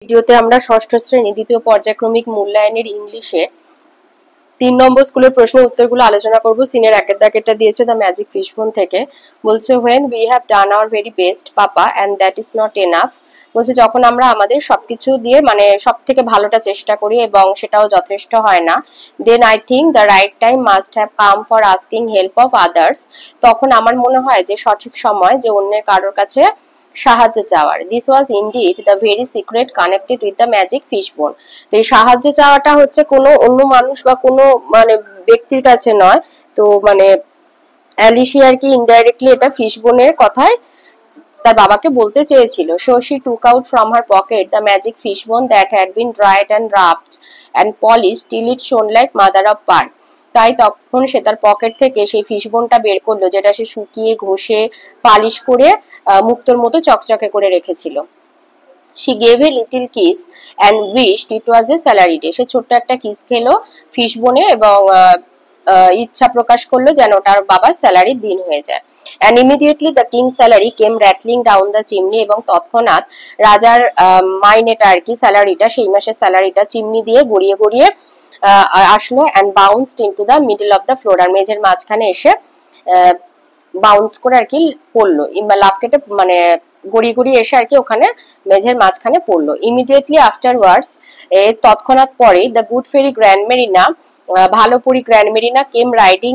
ভিডিওতে আমরা ষষ্ঠ শ্রেণী দ্বিতীয় পর্যায়ক্রমিক মূল্যায়নের ইংলিশে 3 নম্বর স্কুলের প্রশ্ন উত্তরগুলো আলোচনা করব। সিনের একের দাগেরটা দিয়েছে দ্য ম্যাজিক ফিশবোন থেকে। বলছে when we have done our very best papa and that is not enough। বলছে যখন আমরা আমাদের সবকিছু দিয়ে মানে সবথেকে ভালোটা চেষ্টা করি এবং সেটাও যথেষ্ট হয় না, then I think the right time must have come for asking help of others। তখন আমার মনে হয় যে সঠিক সময় যে অন্যের কারোর কাছে সাহায্য চাওয়ার। This was indeed the very secret connected with the magic fishbone. তো এই সাহায্য চাওয়াটা হচ্ছে কোনো অন্য মানুষ বা কোনো মানে ব্যক্তির কাছে নয়, তো মানে অ্যালিসিয়া আর কি ইনডাইরেক্টলি এটা ফিশবোনের কথায় তার বাবাকে বলতে চেয়েছিল। So she took out from her pocket the magic fishbone that had been dried and rubbed and polished till it shone like mother of pearl. তাই তখন সে তার পকেট থেকে সেই ফিশবোনটা বের করলো, যেটা সে শুকিয়ে ঘষে পালিশ করে মুক্তোর মতো চকচকে করে রেখেছিল। She gave a little kiss and wished it was a salary day। সে ছোট্ট একটা কিস খেলো ফিশবোনে এবং ইচ্ছা প্রকাশ করলো যেন তার বাবার স্যালারির দিন হয়ে যায়। And immediately the king's salary came rattling down the chimney। এবং তৎক্ষণাৎ রাজার মাইনেটা আর কি স্যালারিটা, সেই মাসের স্যালারিটা চিমনি দিয়ে গড়িয়ে গড়িয়ে আসলো and bounced into the middle of the floor। আর মেঝের মাঝখানে এসে বাউন্স করে আর কি পড়লো, লাফ কেটে মানে গড়িয়ে গড়িয়ে এসে আর কি ওখানে মেঝের মাঝখানে পড়লো। ইমিডিয়েটলি আফটারওয়ার্ডস, এর তৎক্ষণাৎ পরে the good fairy Grand Marina, ভালো পরি Grand Marina came riding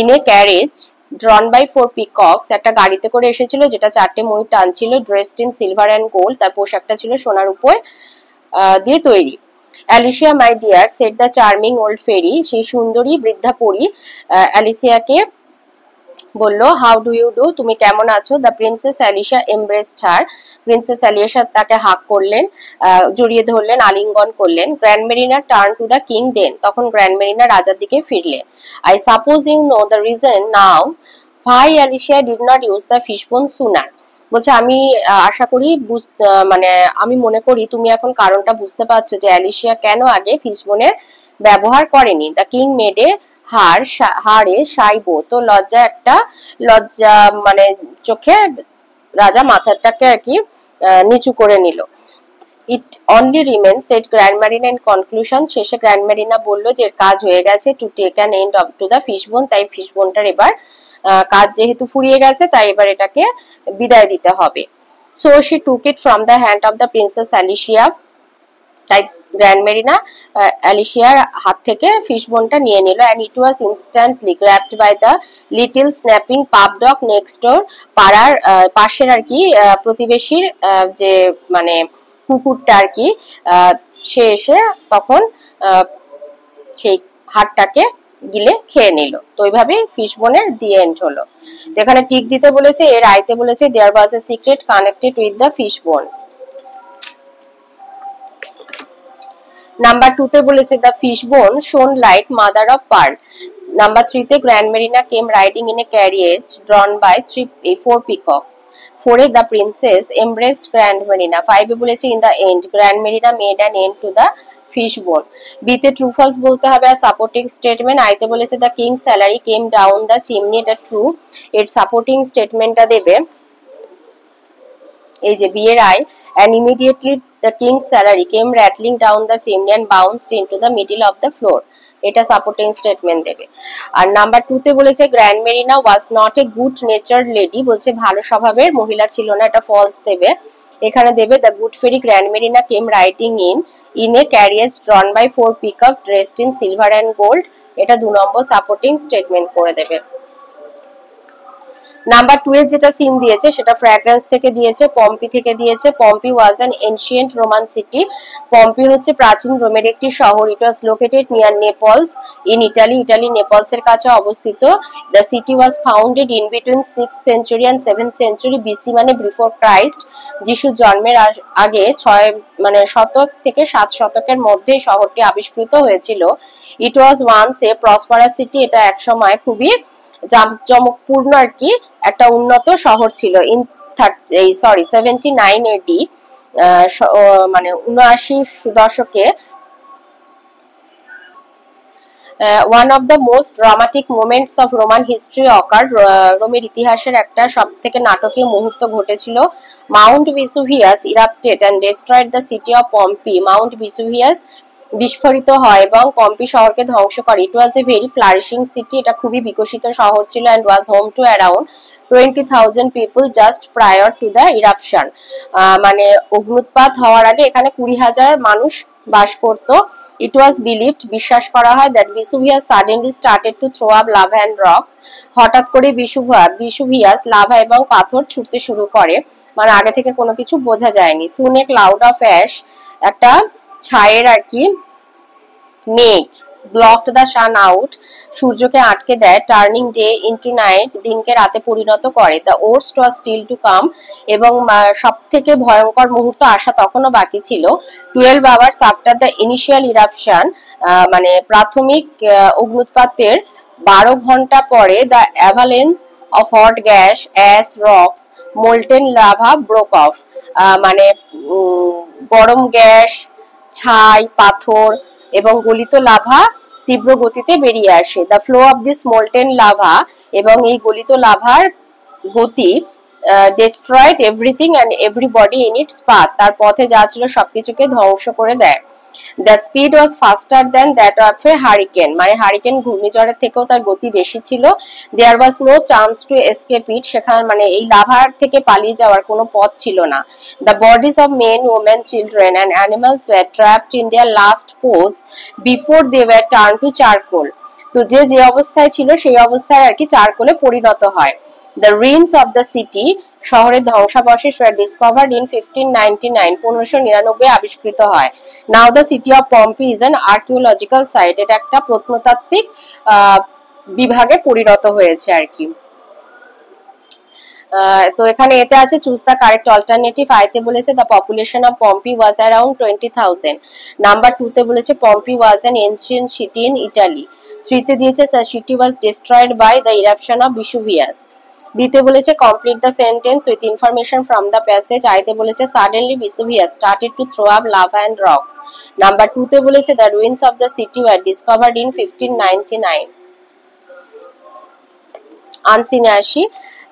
in a carriage drawn by 4 peacocks. একটা গাড়িতে করে এসেছিল যেটা 4টে ময়ূর টানছিল। Dressed in silver and gold, তার পোশাকটা ছিল সোনার উপর দিয়ে তৈরি। Alicia my dear said the charming old fairy, সেই সুন্দরী বৃদ্ধা পরী অ্যালিসিয়াকে বললো হাউ ডু ইউ ডু, তুমি কেমন আছো। The princess Alicia embraced her, princess Alicia তাকে হাক করলেন, জড়িয়ে ধরলেন, আলিঙ্গন করলেন। Grand Marina turn to the king then, তখন গ্র্যান্ড মেরিনা রাজার দিকে ফিরলেন। I suppose you know the reason now why Alicia did not use the fishbone sooner. বলছে আমি আশা করি মানে আমি মনে করি তুমি এখন কারণটা বুঝতে পারছো যে অ্যালিসিয়া কেন আগে ফিশবোনের ব্যবহার করেনি। দ্য কিং মেডে হারে সাইবো, তো লজ্জা মানে চোখে রাজা মাথাটাকে আর কি নিচু করে নিল। It only remains said Grand Marina in conclusion, শেষে গ্র্যান্ড মেরিনা বললো যে কাজ হয়ে গেছে to take an end of to the fishbone, তাই ফিশবোনটার এবার কাজ যেহেতু ফুরিয়ে গেছে তাই এবার এটাকে বিদায় দিতে হবে। So she took it from the hand of the Princess Alicia, তাই গ্র্যান্ড মেরিনা অ্যালিসিয়ার হাত থেকে ফিশবোনটা নিয়ে নিল। And it was instantly grabbed by the little snapping pup dog next door, পাড়ার পাশের আর কি প্রতিবেশীর যে মানে কুকুরটা আর কি সে এসে তখন সেই হাড়টাকে গিলে খেয়ে নিল। তো এইভাবে ফিশবোনের দি এন্ড হলো। তো এখানে টিক দিতে বলেছে, এর আইতে বলেছে there was a secret connected with the fishbone. Number 2 তে বলেছে the fishbone shone like mother of pearl. Number 3 তে Grand Marina came riding in a carriage drawn by 4 peacocks. 4 এ the princess embraced Grand Marina. 5 এ বলেছে in the end Grand Marina made an end to the fishbone. B তে true false বলতে হবে আর supporting statement. I তে বলেছে the king salary came down the chimney, এটা ট্রু, এর সাপোর্টিং স্টেটমেন্টটা দেবে এই যে বি এর I. and immediately the king's salary came rattling down the chimney and bounced into the middle of the floor, এটা supporting statement দেবে। আর number 2 তে বলেছে grand Marina was not a good নেচার্ড lady, বলছে ভালো স্বভাবের মহিলা ছিল না, এটা ফলস দেবে। এখানে দেবে the good fairy Grand Marina came riding in a carriage drawn by 4 peacock dressed in silver and gold, এটা 2 নম্বর সাপোর্টিং স্টেটমেন্ট করে দেবে। নাম্বার 2 এর যেটা সিন দিয়েছে সেটা ফ্র্যাগ্রেন্স থেকে দিয়েছে, পম্পি থেকে দিয়েছে। Pompeii was an ancient Roman city, Pompeii হচ্ছে প্রাচীন রোমের একটি শহর। It was located near Naples in Italy, Italy নেপলসের কাছে অবস্থিত। The city was founded in between 6th century and 7th century BC, মানে বিফোর ক্রাইস্ট, যিশুর জন্মের আগে 6 মানে শতক থেকে 7 শতকের মধ্যে শহরটি আবিষ্কৃত হয়েছিল। It was once a prosperous city, এটা একসময় খুবই জাঁকজমকপূর্ণ আর কি একটা উন্নত শহর ছিল। ইন 79 এডি, মানে 79 দশকে one of the most dramatic moments of Roman history occur, রোমের ইতিহাসের একটা সব থেকে নাটকীয় মুহূর্ত ঘটেছিল। Mount Vesuvius erupted and destroyed the city of Pompeii, Mount Vesuvius বিস্ফোরিত হয় এবং পম্পি শহরকে ধ্বংস করে। It was a very flourishing city, এটা খুবই বিকশিত শহর ছিল, and was home to around 20,000 people just prior to the eruption, মানে অগ্নুৎপাত হওয়ার আগে এখানে 20,000 মানুষ বাস করত। ইট ওয়াজ বিলিভড, বিশ্বাস করা হয়, that Vesuvius suddenly started to throw up lava and rocks, হঠাৎ করে ভিসুভিয়াস লাভা এবং পাথর ছুটতে শুরু করে, মানে আগে থেকে কোনো কিছু বোঝা যায়নি। সুন এ ক্লাউড অফ অ্যাশ, একটা ছায়ের আর কি মেঘ, ব্লকড দ্য সান আউট, সূর্যকে আটকে দেয়, টার্নিং ডে ইনটু নাইট, দিনকে রাতে পরিণত করে। The worst was still to come, এবং সব থেকে ভয়ঙ্কর মুহূর্ত আসা তখনও বাকি ছিল। 12 hours after the initial eruption, মানে প্রাথমিক অগ্নুৎপাতের 12 ঘন্টা পরে, the avalanche of hot gas, ash, rocks, molten lava broke off, মানে গরম গ্যাস, ছাই, পাথর এবং গলিত লাভা তীব্র গতিতে বেরিয়ে আসে। The flow of this molten lava, এবং এই গলিত লাভার গতি destroyed everything and everybody in its path, তার পথে যা ছিল সবকিছুকে ধ্বংস করে দেয়। The speed was faster than that of a hurricane, মানে হারিকেন ঘূর্ণিঝড়ের থেকেও তার গতি বেশি ছিল। There was no chance to escape it, সেখানে মানে এই লাভার থেকে পালিয়ে যাওয়ার কোনো পথ ছিল না। The bodies of men, women, children and animals were trapped in their last pose before they were turned to charcoal, তো যে অবস্থায় ছিল সেই অবস্থায় আর কি চারকোলে পরিণত হয়। The ruins of the city, শহরের ধ্বংসাবশেষ were discovered in 1599, 1599 আবিষ্কৃত হয়। Now the city of Pompeii is an archaeological site, এটা একটা প্রত্নতাত্ত্বিক বিভাগে পরিণত হয়েছে আর কি। তো এখানে এতে আছে চুজ দ্য কারেক্ট অল্টারনেটিভ। আইতে বলেছে the population of Pompeii was around 20,000। Number 2 তে বলেছে Pompeii was an ancient city in Italy. 3 তে দিয়েছে the city was destroyed by the eruption of Vesuvius. বিতে বলেছে complete the sentence with information from the passage. আইতে বলেছে suddenly Vesuvius started to throw up lava and rocks. Number 2 তে বলেছে the ruins of the city were discovered in 1599। আনসিনে আসি।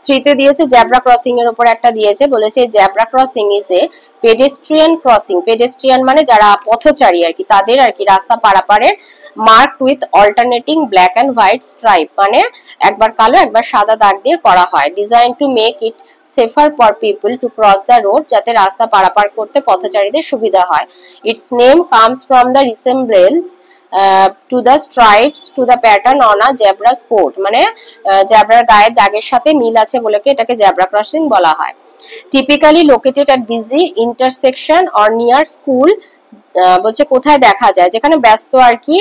3 তে দিয়েছে জেব্রা ক্রসিং এর উপর একটা দিয়েছে, বলেছে zebra crossing is a pedestrian crossing, pedestrian মানে যারা পথচারী আর কি, তাদের আর কি রাস্তা পারাপারের, marked with alternating black and white stripe, মানে একবার কালো একবার সাদা দাগ দিয়ে করা হয়। Design to make it safer for people to cross the road, যাতে রাস্তা পারাপার করতে পথচারীদের সুবিধা হয়। Its name comes from the resemblance to the stripes to the pattern on a zebra's coat, মানে জেব্রার গায়ের দাগের সাথে মিল আছে বলে এটাকে জেব্রা ক্রসিং বলা হয়। Typically located at busy intersection or near school, বলছে কোথায় দেখা যায়, যেখানে ব্যস্ত আর কি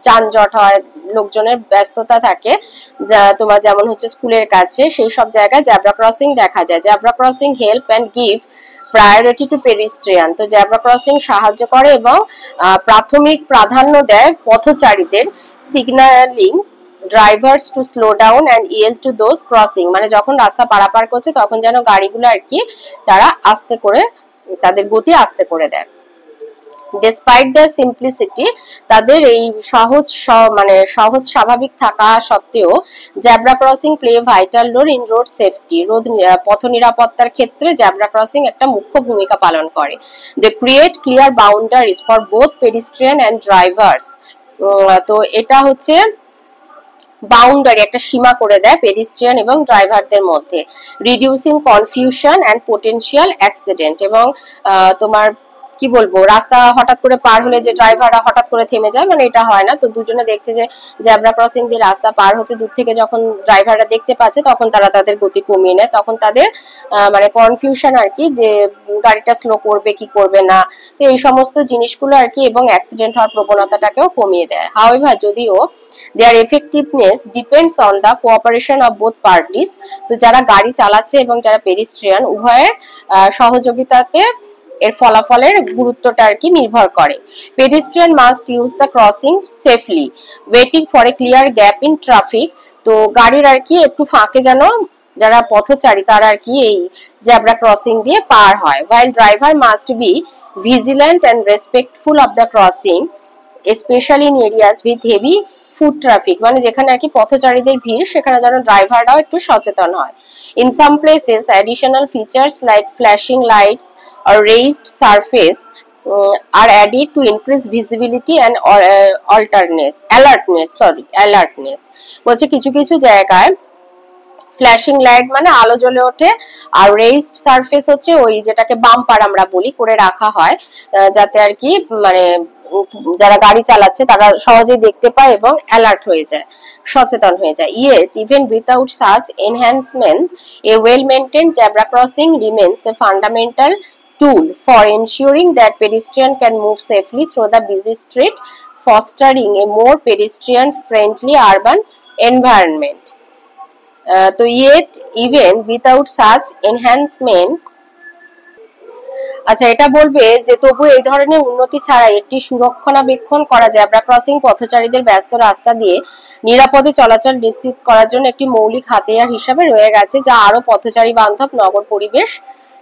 যানজট হয়, লোকজনের ব্যস্ততা থাকে, তোমার যেমন হচ্ছে স্কুলের কাছে, সেই সব জায়গায় জেব্রা ক্রসিং দেখা যায়। Zebra crossing help and give priority to pedestrian, তো জেব্রা ক্রসিং সাহায্য করে এবং প্রাথমিক প্রাধান্য দেয় পথচারীদের। Signalling drivers to slow down and yield to those crossing, মানে যখন রাস্তা পারাপার করছে তখন যেন গাড়িগুলো আর কি তারা আস্তে করে, তাদের গতি আস্তে করে দেয়। ডেসপাইট দ্য সিম্পলিসিটি, তাদের এই সহজ স্বাভাবিক থাকা সত্ত্বেও zebra crossing play vital role in road safety, পথ নিরাপত্তার ক্ষেত্রে জেব্রা ক্রসিং একটা মুখ্য ভূমিকা পালন করে। They create clear boundaries for both pedestrian and drivers, তো এটা হচ্ছে বাউন্ডারি, একটা সীমা করে দেয় পেডিস্ট্রিয়ান এবং ড্রাইভারদের মধ্যে। Reducing confusion and potential accident, এবং তোমার কি বলবো, রাস্তা হঠাৎ করে পার হলে যে ড্রাইভাররা হঠাৎ করে থেমে যায়, মানে এটা হয় না, তো দুজনে দেখছে যে জেব্রা ক্রসিং দিয়ে রাস্তা পার হচ্ছে, দূর থেকে যখন ড্রাইভাররা দেখতে পাচ্ছে তখন তারা তাদের গতি কমিয়ে নেয়, তখন তাদের মানে কনফিউশন আর কি, যে গাড়িটা স্লো করবে কি করবে না, তো এই সমস্ত জিনিসগুলো আর কি, এবং অ্যাক্সিডেন্ট হওয়ার প্রবণতাটাকেও কমিয়ে দেয়। হাউএভার, যদিও their effectiveness depends on the cooperation of both parties, তো যারা গাড়ি চালাচ্ছে এবং যারা পেডিস্ট্রিয়ান উভয়ের সহযোগিতাতে এর ফলাফলের গুরুত্বটা আর কি নির্ভর করে। Pedestrian must use the crossing safely, waiting for a clear gap in traffic, তো গাড়ির আর কি একটু ফাঁকে যেন যারা পথচারী তারা আর কি এই জেব্রা ক্রসিং দিয়ে পার হয়। while driver must be vigilant and respectful of the crossing, specially in areas with heavy food traffic, মানে যেখানে আর কি পথচারীদের ভিড় সেখানে যেন ড্রাইভাররাও একটু সচেতন হয়। In some places additional features like flashing lights or raised surface are added to increase visibility and alertness বলছে কিছু কিছু জায়গায় ফ্ল্যাশিং লাইট মানে আলো জ্বলে ওঠে, আর রেইজড সারফেস হচ্ছে ওই যেটাকে বাম্পার আমরা বলি করে রাখা হয়, যাতে আর কি মানে যারা গাড়ি চালাচ্ছে তারা সহজেই দেখতে পায় এবং অ্যালার্ট হয়ে যায়, সচেতন হয়ে যায়। Yet even without such enhancement a well maintained zebra crossing remains a fundamental tool for ensuring that pedestrians can move safely through the busy street, fostering a more pedestrian friendly urban environment. তো yet even without such enhancements, আচ্ছা এটা বলবে যে তবু এই ধরনের উন্নতি ছাড়া একটি সুরক্ষণাবেক্ষণ করা জেব্রা ক্রসিং পথচারীদের ব্যস্ত রাস্তা দিয়ে নিরাপদে চলাচল নিশ্চিত করার জন্য একটি মৌলিক হাতিয়ার হিসাবে রয়ে গেছে, যা আরো পথচারী বান্ধব নগর পরিবেশ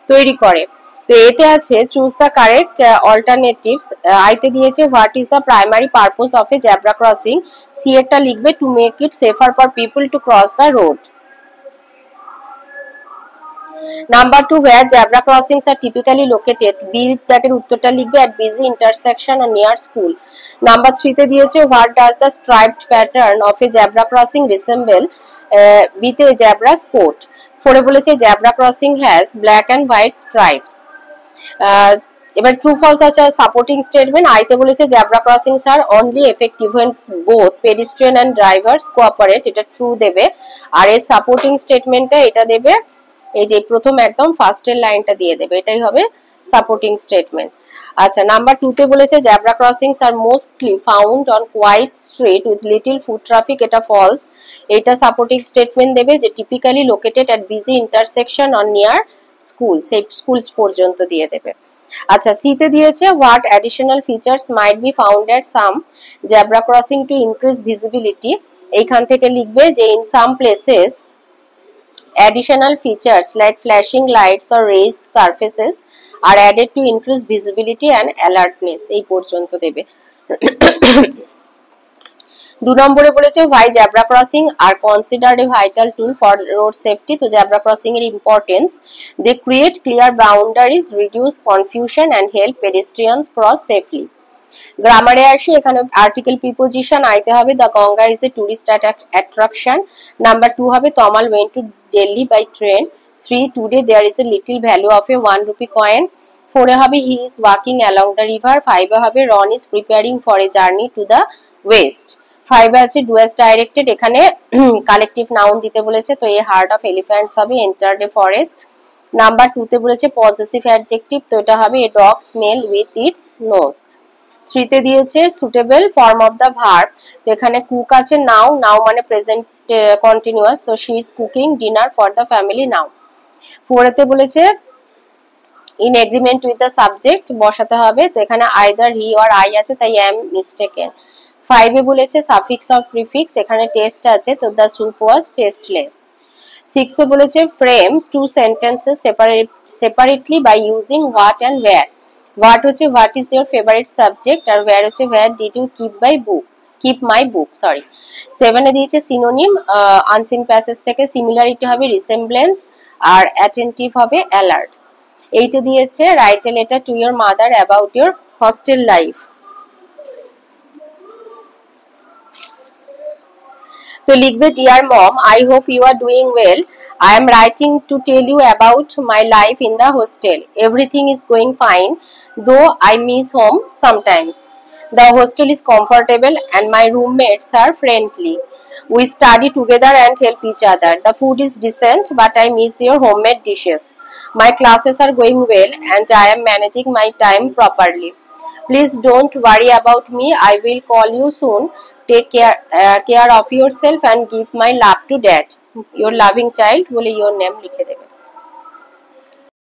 তৈরি করে। তো এতে আছে চুজ দ্য কারেক্ট অল্টারনেটিভস। আইতে দিয়েছে what is the primary purpose of a zebra crossing, C এরটা লিখবে to make it safer for people to cross the road. Number 2 where zebra crossings are typically located, B ট্যাগের উত্তরটা লিখবে at busy intersection or near school। Number 3 তে দিয়েছে what does the striped pattern of a zebra crossing resemble, বিতে zebra's coat। 4 এ বলেছে zebra crossing has black and white stripes। এবার true false আছে supporting statement. আইতে বলেছে zebra crossings are only effective when both pedestrian and drivers cooperate, এটা true দেবে। আর এর সাপোর্টিং স্টেটমেন্টটা এটা দেবে এই যে প্রথম একদম ফার্স্টের লাইনটা দিয়ে দেবে, এটাই হবে সাপোর্টিং স্টেটমেন্ট। আচ্ছা নাম্বার 2 তে বলেছে zebra crossings are mostly found on quiet street with little foot traffic, এটা ফলস। এটা সাপোর্টিং স্টেটমেন্ট দেবে যে typically located at busy intersection or near school, সেই স্কুলস পর্যন্ত দিয়ে দেবে। আচ্ছা সি তে দিয়েছে what additional features might be found at some zebra crossing to increase visibility, এইখান থেকে লিখবে যে in some places additional features like flashing lights or raised surfaces are added to increase visibility and alertness, এই পর্যন্ত দেবে। 2 নম্বরে বলেছে why zebra crossing are considered a vital tool for road safety, তো zebra crossing এর importance, they create clear boundaries, reduce confusion and help pedestrians cross safely। গ্রামারে আসি, এখানে আর্টিকেল প্রিপোজিশন আইতে হবে the Ganga is a tourist attraction. Number 2 হবে Tamal went to Delhi by train. 3 today there is a little value of a 1 rupee coin. 4 এ হবে he is walking along the river. 5 এ হবে Ron is preparing for a journey to the west. 5 এ আছে do as directed, এখানে collective noun দিতে বলেছে, তো এই হার্ট অফ এলিফ্যান্টস হবে এন্টার্ড এ ফরেস্ট। নাম্বার 2 তে বলেছে পজেসিভ অ্যাডজেক্টিভ, তো এটা হবে a dog smell with its nose. 3 তে দিয়েছে suitable form of the verb, তো এখানে কুক আছে নাও, নাও মানে প্রেজেন্ট কন্টিনিউয়াস, তো she is cooking dinner for the family now. 4 তে বলেছে in agreement with the subject বসাতে হবে, তো এখানে আইদার হি অর আই আছে তাই এম মিস্টেকেন। 5 এ বলেছে সাফিক্স অর প্রিফিক্স, এখানে টেস্ট আছে তো দ্য স্যুপ ওয়াজ টেস্টলেস। 6 এ বলেছে frame two sentences separately by using what and where. What হচ্ছে what is your favourite subject, আর ওয়্যার হচ্ছে where did you keep my book sorry. 7 এ দিয়েছে সিনোনিম, আনসিন প্যাসেজ থেকে সিমিলারিটি হবে resemblance আর অ্যাটেন্টিভ হবে অ্যালার্ট। 8 এ দিয়েছে write a letter to your mother about your hostel life. তো লিখবে dear mom, I hope you are doing well, I am writing to tell you about my life in the hostel. Everything is going fine, though I miss home sometimes. The hostel is comfortable and my roommates are friendly. We study together and help each other. The food is decent, but I miss your homemade dishes. My classes are going well and I am managing my time properly. Please don't worry about me. I will call you soon. Take care of yourself and give my love to dad. Your loving child বলে your name লিখে দেবে।